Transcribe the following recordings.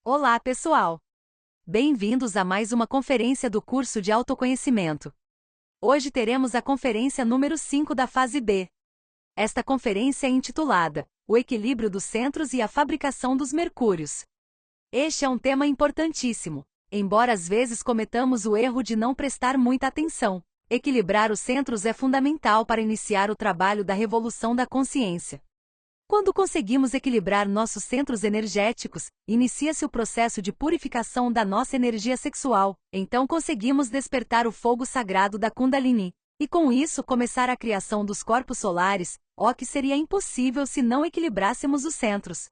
Olá, pessoal! Bem-vindos a mais uma conferência do curso de autoconhecimento. Hoje teremos a conferência número 5 da fase B. Esta conferência é intitulada O Equilíbrio dos Centros e a Fabricação dos Mercúrios. Este é um tema importantíssimo, embora às vezes cometamos o erro de não prestar muita atenção. Equilibrar os centros é fundamental para iniciar o trabalho da revolução da consciência. Quando conseguimos equilibrar nossos centros energéticos, inicia-se o processo de purificação da nossa energia sexual, então conseguimos despertar o fogo sagrado da Kundalini, e com isso começar a criação dos corpos solares, o que seria impossível se não equilibrássemos os centros.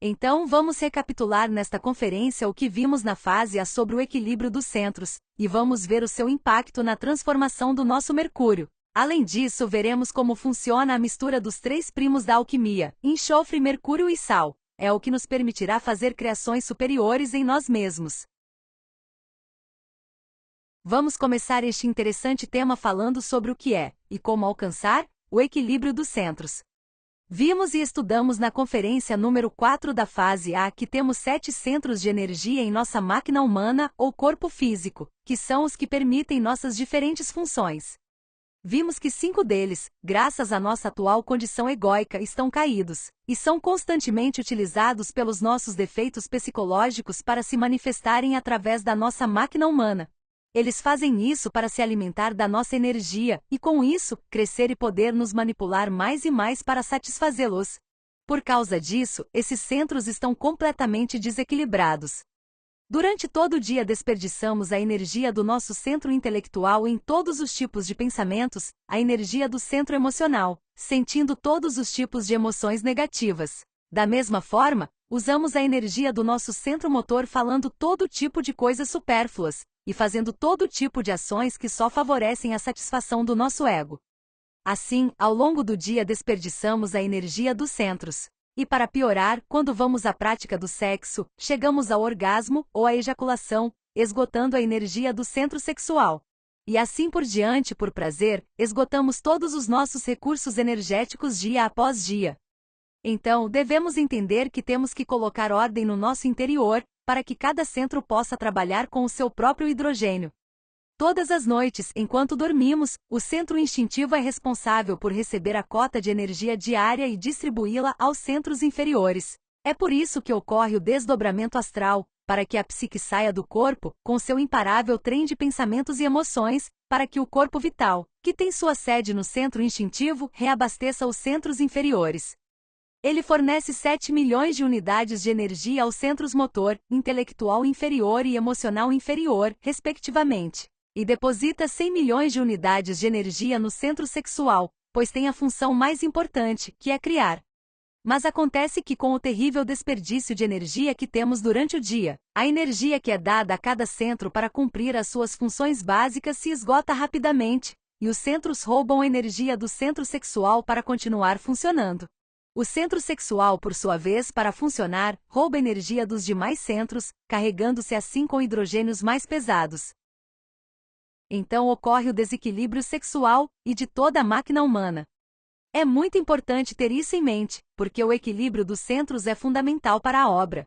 Então vamos recapitular nesta conferência o que vimos na fase A sobre o equilíbrio dos centros, e vamos ver o seu impacto na transformação do nosso Mercúrio. Além disso, veremos como funciona a mistura dos três primos da alquimia, enxofre, mercúrio e sal. É o que nos permitirá fazer criações superiores em nós mesmos. Vamos começar este interessante tema falando sobre o que é, e como alcançar, o equilíbrio dos centros. Vimos e estudamos na conferência número 4 da fase A que temos 7 centros de energia em nossa máquina humana ou corpo físico, que são os que permitem nossas diferentes funções. Vimos que 5 deles, graças à nossa atual condição egóica, estão caídos, e são constantemente utilizados pelos nossos defeitos psicológicos para se manifestarem através da nossa máquina humana. Eles fazem isso para se alimentar da nossa energia, e com isso, crescer e poder nos manipular mais e mais para satisfazê-los. Por causa disso, esses centros estão completamente desequilibrados. Durante todo o dia desperdiçamos a energia do nosso centro intelectual em todos os tipos de pensamentos, a energia do centro emocional, sentindo todos os tipos de emoções negativas. Da mesma forma, usamos a energia do nosso centro motor falando todo tipo de coisas supérfluas, e fazendo todo tipo de ações que só favorecem a satisfação do nosso ego. Assim, ao longo do dia desperdiçamos a energia dos centros. E para piorar, quando vamos à prática do sexo, chegamos ao orgasmo ou à ejaculação, esgotando a energia do centro sexual. E assim por diante, por prazer, esgotamos todos os nossos recursos energéticos dia após dia. Então, devemos entender que temos que colocar ordem no nosso interior, para que cada centro possa trabalhar com o seu próprio hidrogênio. Todas as noites, enquanto dormimos, o centro instintivo é responsável por receber a cota de energia diária e distribuí-la aos centros inferiores. É por isso que ocorre o desdobramento astral, para que a psique saia do corpo, com seu imparável trem de pensamentos e emoções, para que o corpo vital, que tem sua sede no centro instintivo, reabasteça os centros inferiores. Ele fornece 7 milhões de unidades de energia aos centros motor, intelectual inferior e emocional inferior, respectivamente. E deposita 100 milhões de unidades de energia no centro sexual, pois tem a função mais importante, que é criar. Mas acontece que com o terrível desperdício de energia que temos durante o dia, a energia que é dada a cada centro para cumprir as suas funções básicas se esgota rapidamente, e os centros roubam a energia do centro sexual para continuar funcionando. O centro sexual, por sua vez, para funcionar, rouba energia dos demais centros, carregando-se assim com hidrogênios mais pesados. Então ocorre o desequilíbrio sexual e de toda a máquina humana. É muito importante ter isso em mente, porque o equilíbrio dos centros é fundamental para a obra.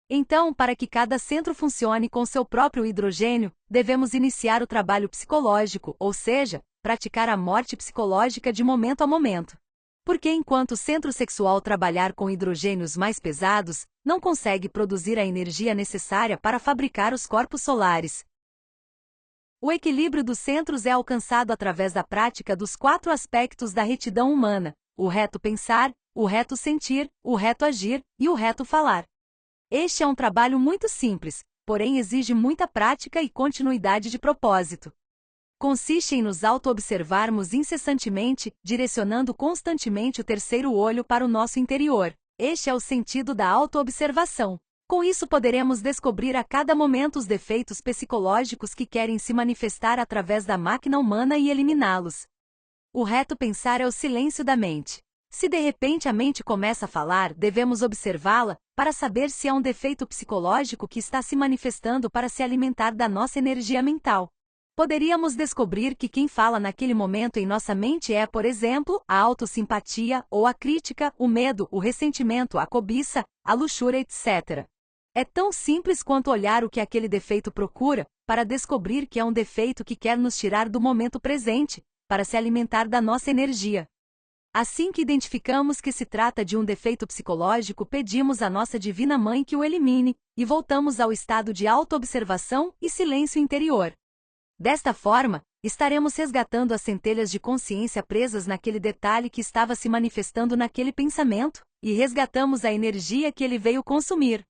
Então, para que cada centro funcione com seu próprio hidrogênio, devemos iniciar o trabalho psicológico, ou seja, praticar a morte psicológica de momento a momento. Porque enquanto o centro sexual trabalhar com hidrogênios mais pesados, não consegue produzir a energia necessária para fabricar os corpos solares. O equilíbrio dos centros é alcançado através da prática dos 4 aspectos da retidão humana: o reto pensar, o reto sentir, o reto agir e o reto falar. Este é um trabalho muito simples, porém exige muita prática e continuidade de propósito. Consiste em nos auto-observarmos incessantemente, direcionando constantemente o terceiro olho para o nosso interior. Este é o sentido da auto-observação. Com isso poderemos descobrir a cada momento os defeitos psicológicos que querem se manifestar através da máquina humana e eliminá-los. O reto pensar é o silêncio da mente. Se de repente a mente começa a falar, devemos observá-la, para saber se há um defeito psicológico que está se manifestando para se alimentar da nossa energia mental. Poderíamos descobrir que quem fala naquele momento em nossa mente é, por exemplo, a autossimpatia ou a crítica, o medo, o ressentimento, a cobiça, a luxúria, etc. É tão simples quanto olhar o que aquele defeito procura, para descobrir que é um defeito que quer nos tirar do momento presente, para se alimentar da nossa energia. Assim que identificamos que se trata de um defeito psicológico, pedimos à nossa Divina Mãe que o elimine, e voltamos ao estado de autoobservação e silêncio interior. Desta forma, estaremos resgatando as centelhas de consciência presas naquele detalhe que estava se manifestando naquele pensamento, e resgatamos a energia que ele veio consumir.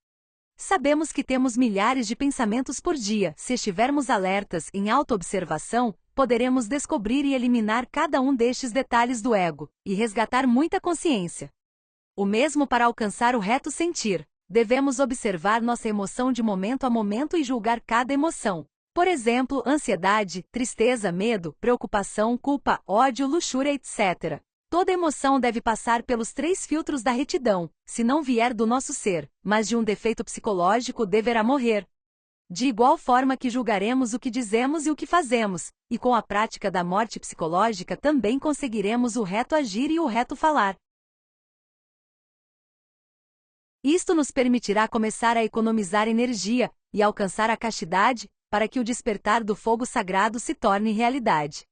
Sabemos que temos milhares de pensamentos por dia. Se estivermos alertas em autoobservação, poderemos descobrir e eliminar cada um destes detalhes do ego, e resgatar muita consciência. O mesmo para alcançar o reto sentir. Devemos observar nossa emoção de momento a momento e julgar cada emoção. Por exemplo, ansiedade, tristeza, medo, preocupação, culpa, ódio, luxúria, etc. Toda emoção deve passar pelos 3 filtros da retidão. Se não vier do nosso ser, mas de um defeito psicológico, deverá morrer. De igual forma que julgaremos o que dizemos e o que fazemos, e com a prática da morte psicológica também conseguiremos o reto agir e o reto falar. Isto nos permitirá começar a economizar energia e alcançar a castidade, para que o despertar do fogo sagrado se torne realidade.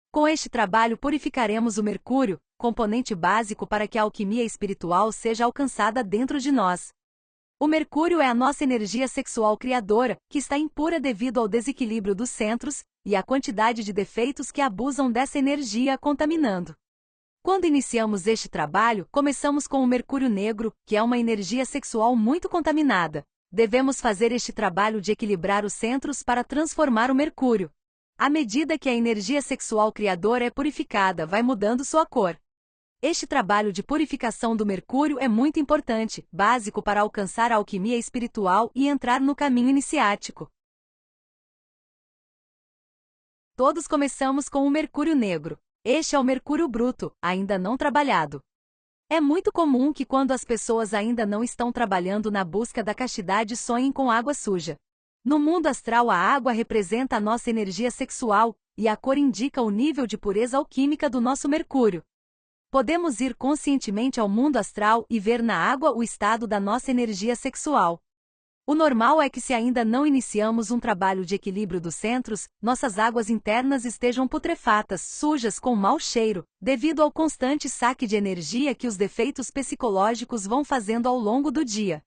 Com este trabalho purificaremos o mercúrio, componente básico para que a alquimia espiritual seja alcançada dentro de nós. O mercúrio é a nossa energia sexual criadora, que está impura devido ao desequilíbrio dos centros e à quantidade de defeitos que abusam dessa energia, contaminando. Quando iniciamos este trabalho, começamos com o mercúrio negro, que é uma energia sexual muito contaminada. Devemos fazer este trabalho de equilibrar os centros para transformar o mercúrio. À medida que a energia sexual criadora é purificada, vai mudando sua cor. Este trabalho de purificação do mercúrio é muito importante, básico para alcançar a alquimia espiritual e entrar no caminho iniciático. Todos começamos com o mercúrio negro. Este é o mercúrio bruto, ainda não trabalhado. É muito comum que quando as pessoas ainda não estão trabalhando na busca da castidade sonhem com água suja. No mundo astral, a água representa a nossa energia sexual, e a cor indica o nível de pureza alquímica do nosso mercúrio. Podemos ir conscientemente ao mundo astral e ver na água o estado da nossa energia sexual. O normal é que, se ainda não iniciamos um trabalho de equilíbrio dos centros, nossas águas internas estejam putrefatas, sujas, com mau cheiro, devido ao constante saque de energia que os defeitos psicológicos vão fazendo ao longo do dia.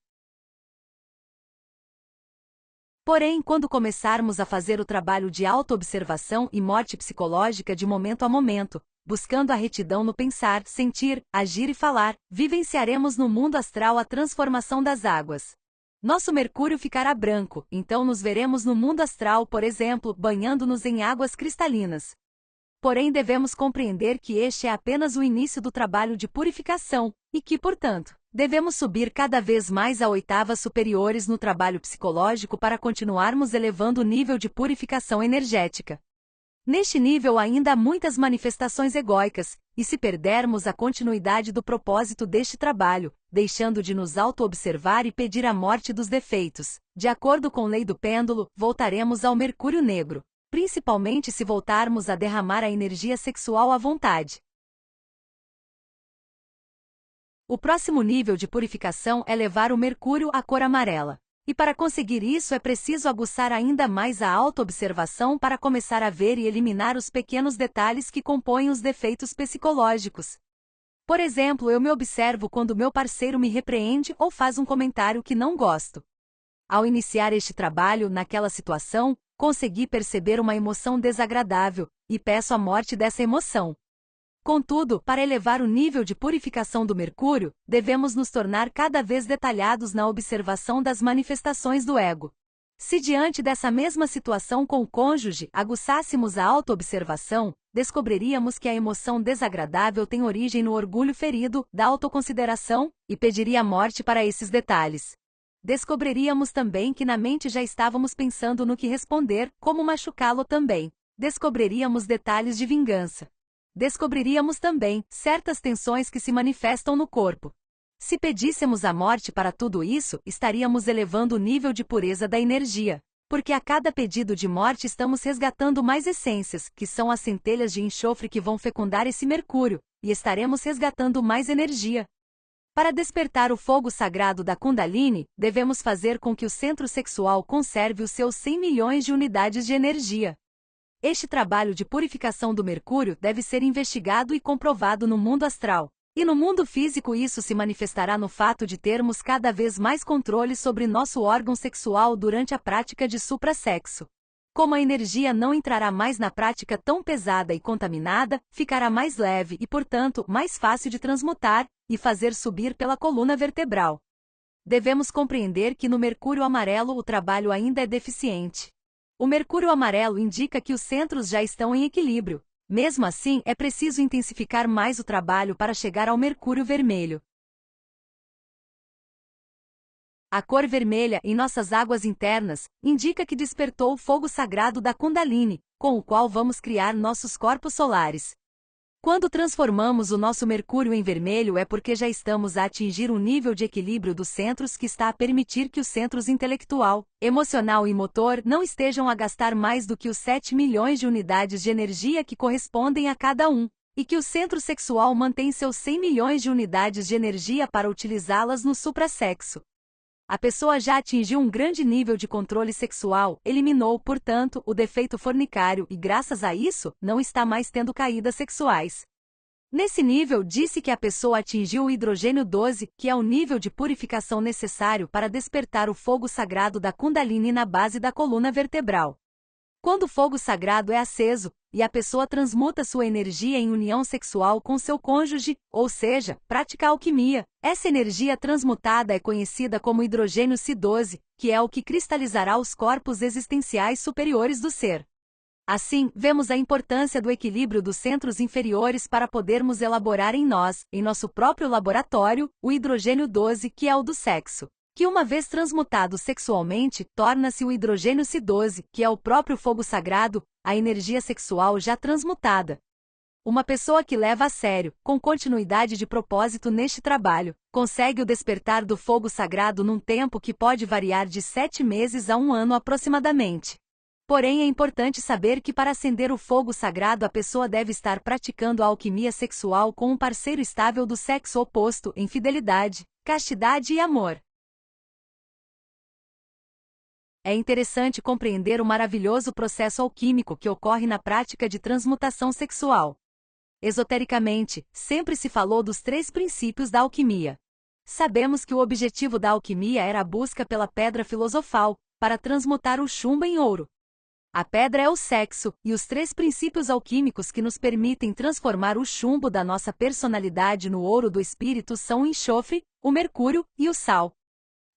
Porém, quando começarmos a fazer o trabalho de autoobservação e morte psicológica de momento a momento, buscando a retidão no pensar, sentir, agir e falar, vivenciaremos no mundo astral a transformação das águas. Nosso mercúrio ficará branco, então nos veremos no mundo astral, por exemplo, banhando-nos em águas cristalinas. Porém, devemos compreender que este é apenas o início do trabalho de purificação, e que, portanto, devemos subir cada vez mais a oitavas superiores no trabalho psicológico para continuarmos elevando o nível de purificação energética. Neste nível ainda há muitas manifestações egóicas, e se perdermos a continuidade do propósito deste trabalho, deixando de nos auto-observar e pedir a morte dos defeitos, de acordo com a lei do pêndulo, voltaremos ao mercúrio negro, principalmente se voltarmos a derramar a energia sexual à vontade. O próximo nível de purificação é levar o mercúrio à cor amarela. E para conseguir isso é preciso aguçar ainda mais a autoobservação para começar a ver e eliminar os pequenos detalhes que compõem os defeitos psicológicos. Por exemplo, eu me observo quando meu parceiro me repreende ou faz um comentário que não gosto. Ao iniciar este trabalho, naquela situação, consegui perceber uma emoção desagradável, e peço a morte dessa emoção. Contudo, para elevar o nível de purificação do mercúrio, devemos nos tornar cada vez detalhados na observação das manifestações do ego. Se diante dessa mesma situação com o cônjuge aguçássemos a autoobservação, descobriríamos que a emoção desagradável tem origem no orgulho ferido, da autoconsideração, e pediria a morte para esses detalhes. Descobriríamos também que na mente já estávamos pensando no que responder, como machucá-lo também. Descobriríamos detalhes de vingança. Descobriríamos também certas tensões que se manifestam no corpo. Se pedíssemos a morte para tudo isso, estaríamos elevando o nível de pureza da energia, porque a cada pedido de morte estamos resgatando mais essências, que são as centelhas de enxofre que vão fecundar esse mercúrio, e estaremos resgatando mais energia. Para despertar o fogo sagrado da Kundalini, devemos fazer com que o centro sexual conserve os seus 100 milhões de unidades de energia. Este trabalho de purificação do Mercúrio deve ser investigado e comprovado no mundo astral. E no mundo físico isso se manifestará no fato de termos cada vez mais controle sobre nosso órgão sexual durante a prática de suprassexo. Como a energia não entrará mais na prática tão pesada e contaminada, ficará mais leve e, portanto, mais fácil de transmutar e fazer subir pela coluna vertebral. Devemos compreender que no Mercúrio amarelo o trabalho ainda é deficiente. O Mercúrio amarelo indica que os centros já estão em equilíbrio. Mesmo assim, é preciso intensificar mais o trabalho para chegar ao Mercúrio vermelho. A cor vermelha em nossas águas internas indica que despertou o fogo sagrado da Kundalini, com o qual vamos criar nossos corpos solares. Quando transformamos o nosso Mercúrio em vermelho é porque já estamos a atingir um nível de equilíbrio dos centros que está a permitir que os centros intelectual, emocional e motor não estejam a gastar mais do que os 7 milhões de unidades de energia que correspondem a cada um, e que o centro sexual mantém seus 100 milhões de unidades de energia para utilizá-las no suprassexo. A pessoa já atingiu um grande nível de controle sexual, eliminou, portanto, o defeito fornicário e, graças a isso, não está mais tendo caídas sexuais. Nesse nível, disse que a pessoa atingiu o hidrogênio 12, que é o nível de purificação necessário para despertar o fogo sagrado da Kundalini na base da coluna vertebral. Quando o fogo sagrado é aceso, e a pessoa transmuta sua energia em união sexual com seu cônjuge, ou seja, pratica alquimia, essa energia transmutada é conhecida como hidrogênio Si-12, que é o que cristalizará os corpos existenciais superiores do ser. Assim, vemos a importância do equilíbrio dos centros inferiores para podermos elaborar em nós, em nosso próprio laboratório, o hidrogênio 12, que é o do sexo, que uma vez transmutado sexualmente, torna-se o hidrogênio Si-12, que é o próprio fogo sagrado, a energia sexual já transmutada. Uma pessoa que leva a sério, com continuidade de propósito neste trabalho, consegue o despertar do fogo sagrado num tempo que pode variar de 7 meses a 1 ano aproximadamente. Porém, é importante saber que para acender o fogo sagrado a pessoa deve estar praticando a alquimia sexual com um parceiro estável do sexo oposto em fidelidade, castidade e amor. É interessante compreender o maravilhoso processo alquímico que ocorre na prática de transmutação sexual. Esotericamente, sempre se falou dos 3 princípios da alquimia. Sabemos que o objetivo da alquimia era a busca pela pedra filosofal, para transmutar o chumbo em ouro. A pedra é o sexo, e os 3 princípios alquímicos que nos permitem transformar o chumbo da nossa personalidade no ouro do espírito são o enxofre, o mercúrio e o sal.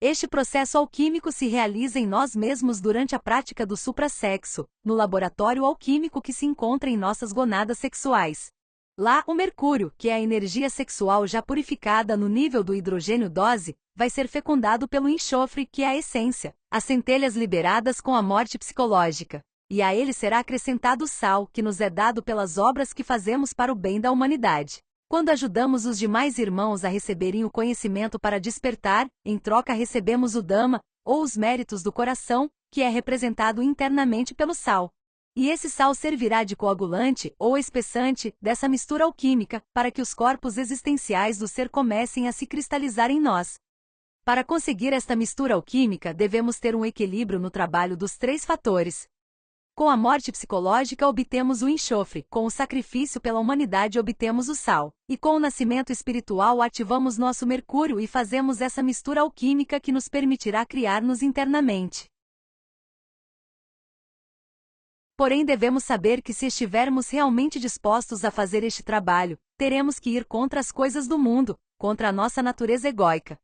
Este processo alquímico se realiza em nós mesmos durante a prática do suprassexo, no laboratório alquímico que se encontra em nossas gonadas sexuais. Lá, o mercúrio, que é a energia sexual já purificada no nível do hidrogênio 12, vai ser fecundado pelo enxofre, que é a essência, as centelhas liberadas com a morte psicológica. E a ele será acrescentado o sal, que nos é dado pelas obras que fazemos para o bem da humanidade. Quando ajudamos os demais irmãos a receberem o conhecimento para despertar, em troca recebemos o Dhamma, ou os méritos do coração, que é representado internamente pelo sal. E esse sal servirá de coagulante, ou espessante, dessa mistura alquímica, para que os corpos existenciais do ser comecem a se cristalizar em nós. Para conseguir esta mistura alquímica devemos ter um equilíbrio no trabalho dos 3 fatores. Com a morte psicológica obtemos o enxofre, com o sacrifício pela humanidade obtemos o sal, e com o nascimento espiritual ativamos nosso mercúrio e fazemos essa mistura alquímica que nos permitirá criar-nos internamente. Porém devemos saber que se estivermos realmente dispostos a fazer este trabalho, teremos que ir contra as coisas do mundo, contra a nossa natureza egóica.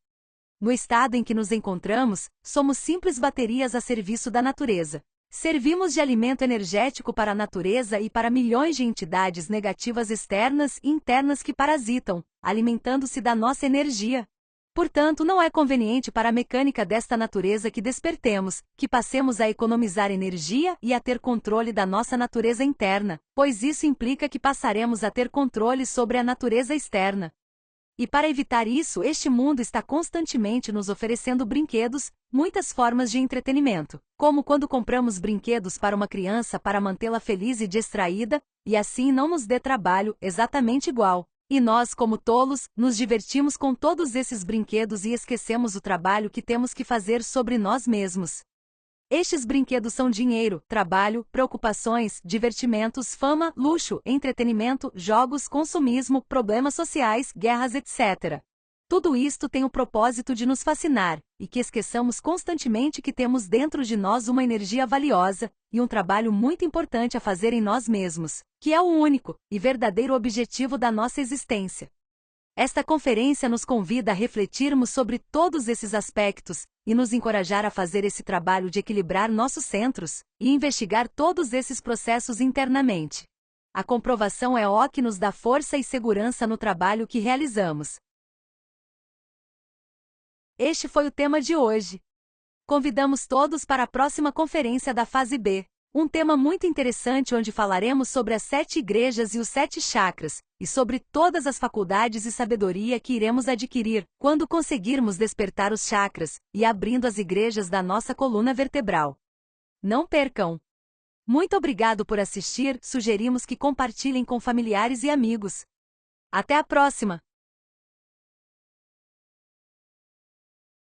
No estado em que nos encontramos, somos simples baterias a serviço da natureza. Servimos de alimento energético para a natureza e para milhões de entidades negativas externas e internas que parasitam, alimentando-se da nossa energia. Portanto, não é conveniente para a mecânica desta natureza que despertemos, que passemos a economizar energia e a ter controle da nossa natureza interna, pois isso implica que passaremos a ter controle sobre a natureza externa. E para evitar isso, este mundo está constantemente nos oferecendo brinquedos, muitas formas de entretenimento, como quando compramos brinquedos para uma criança para mantê-la feliz e distraída, e assim não nos dê trabalho, exatamente igual. E nós, como tolos, nos divertimos com todos esses brinquedos e esquecemos o trabalho que temos que fazer sobre nós mesmos. Estes brinquedos são dinheiro, trabalho, preocupações, divertimentos, fama, luxo, entretenimento, jogos, consumismo, problemas sociais, guerras, etc. Tudo isto tem o propósito de nos fascinar, e que esqueçamos constantemente que temos dentro de nós uma energia valiosa, e um trabalho muito importante a fazer em nós mesmos, que é o único e verdadeiro objetivo da nossa existência. Esta conferência nos convida a refletirmos sobre todos esses aspectos, e nos encorajar a fazer esse trabalho de equilibrar nossos centros, e investigar todos esses processos internamente. A comprovação é o que nos dá força e segurança no trabalho que realizamos. Este foi o tema de hoje. Convidamos todos para a próxima conferência da fase B, um tema muito interessante onde falaremos sobre as 7 igrejas e os 7 chakras, e sobre todas as faculdades e sabedoria que iremos adquirir quando conseguirmos despertar os chakras e abrindo as igrejas da nossa coluna vertebral. Não percam! Muito obrigado por assistir, sugerimos que compartilhem com familiares e amigos. Até a próxima!